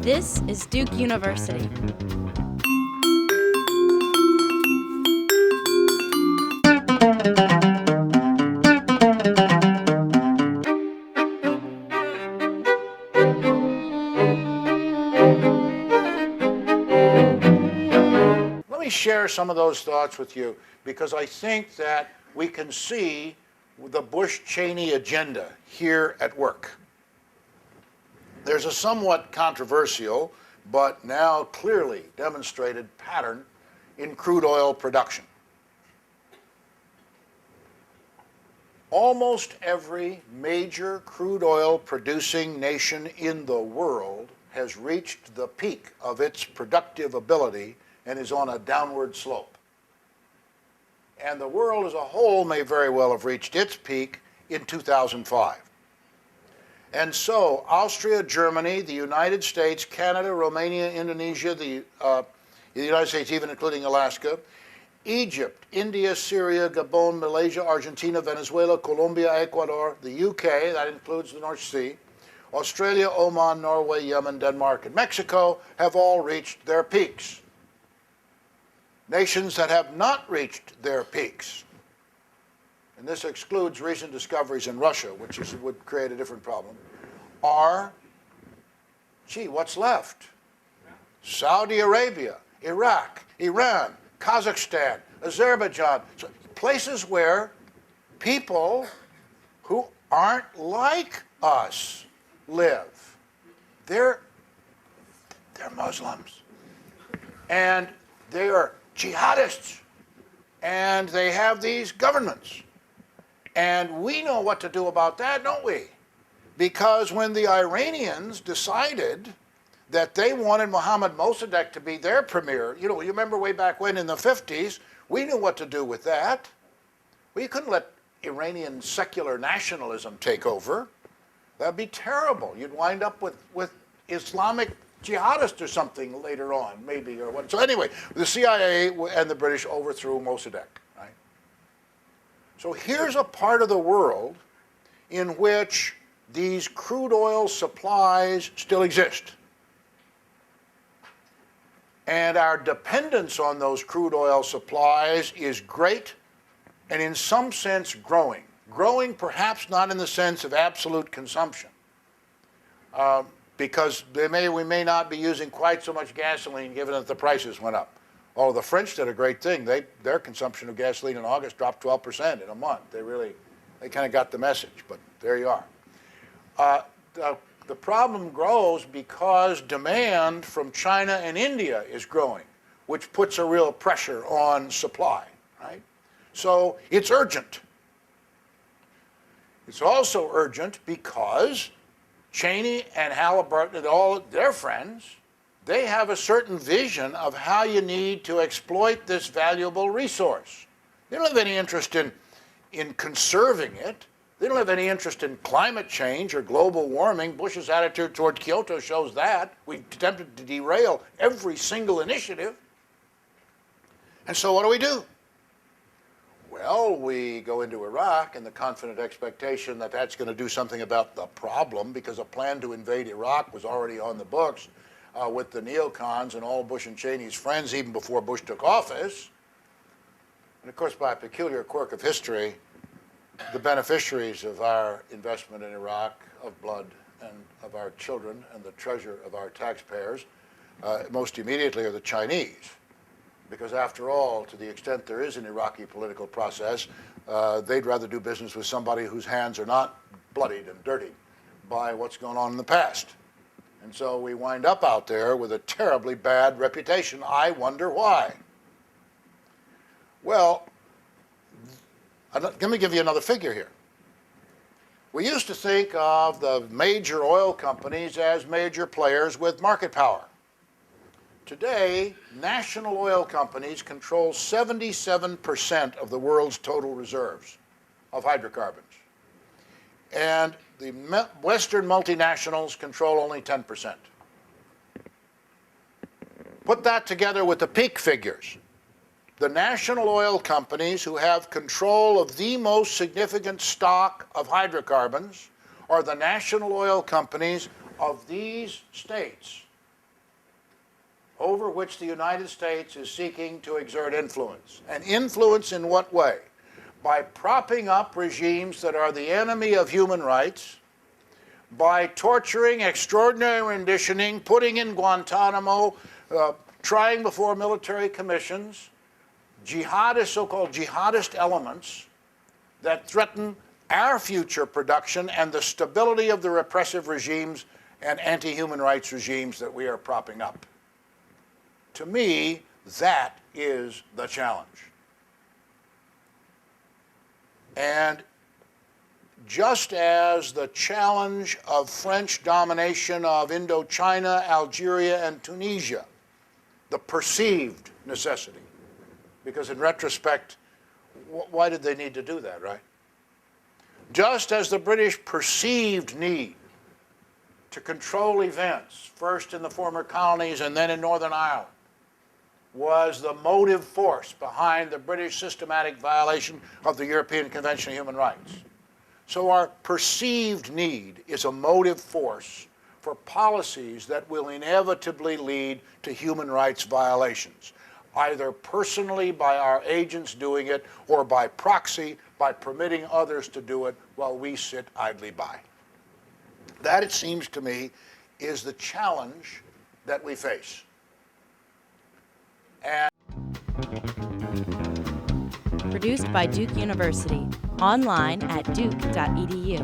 This is Duke University. Let me share some of those thoughts with you because I think that we can see the Bush-Cheney agenda here at work. There's a somewhat controversial but now clearly demonstrated pattern in crude oil production. Almost every major crude oil producing nation in the world has reached the peak of its productive ability and is on a downward slope. And the world as a whole may very well have reached its peak in 2005. And so Austria, Germany, the United States, Canada, Romania, Indonesia, the United States, even including Alaska, Egypt, India, Syria, Gabon, Malaysia, Argentina, Venezuela, Colombia, Ecuador, the UK, that includes the North Sea, Australia, Oman, Norway, Yemen, Denmark, and Mexico have all reached their peaks. Nations that have not reached their peaks, and this excludes recent discoveries in Russia, which would create a different problem, are, what's left? Saudi Arabia, Iraq, Iran, Kazakhstan, Azerbaijan, so places where people who aren't like us live. They're Muslims. And they are jihadists. And they have these governments. And we know what to do about that, don't we? Because when the Iranians decided that they wanted Mohammad Mossadegh to be their premier, you remember way back when in the 50s, we knew what to do with that. We couldn't let Iranian secular nationalism take over. That'd be terrible. You'd wind up with Islamic jihadists or something later on, maybe, or what. So anyway, the CIA and the British overthrew Mossadegh, right? So here's a part of the world in which these crude oil supplies still exist. And our dependence on those crude oil supplies is great and in some sense growing. Growing perhaps not in the sense of absolute consumption, because we may not be using quite so much gasoline given that the prices went up. Oh, the French did a great thing. Their consumption of gasoline in August dropped 12% in a month. They kind of got the message, but there you are. The problem grows because demand from China and India is growing, which puts a real pressure on supply, right? So it's urgent. It's also urgent because Cheney and Halliburton and all their friends, they have a certain vision of how you need to exploit this valuable resource. They don't have any interest in conserving it. They don't have any interest in climate change or global warming. Bush's attitude toward Kyoto shows that. We've attempted to derail every single initiative. And so what do? Well, we go into Iraq in the confident expectation that that's going to do something about the problem, because a plan to invade Iraq was already on the books with the neocons and all Bush and Cheney's friends even before Bush took office. And of course, by a peculiar quirk of history, the beneficiaries of our investment in Iraq, of blood and of our children and the treasure of our taxpayers, most immediately are the Chinese. Because after all, to the extent there is an Iraqi political process, they'd rather do business with somebody whose hands are not bloodied and dirtied by what's going on in the past. And so we wind up out there with a terribly bad reputation. I wonder why. Well, let me give you another figure here. We used to think of the major oil companies as major players with market power. Today, national oil companies control 77% of the world's total reserves of hydrocarbons. And the Western multinationals control only 10%. Put that together with the peak figures. The national oil companies who have control of the most significant stock of hydrocarbons are the national oil companies of these states over which the United States is seeking to exert influence. And influence in what way? By propping up regimes that are the enemy of human rights, by torturing, extraordinary renditioning, putting in Guantanamo, trying before military commissions, jihadist, so-called jihadist elements that threaten our future production and the stability of the repressive regimes and anti-human rights regimes that we are propping up. To me, that is the challenge. And just as the challenge of French domination of Indochina, Algeria, and Tunisia, the perceived necessity, because in retrospect, why did they need to do that, right? Just as the British perceived need to control events, first in the former colonies and then in Northern Ireland, was the motive force behind the British systematic violation of the European Convention on Human Rights. So our perceived need is a motive force for policies that will inevitably lead to human rights violations, either personally by our agents doing it or by proxy by permitting others to do it while we sit idly by. That, it seems to me, is the challenge that we face. And Produced by Duke University. Online at duke.edu.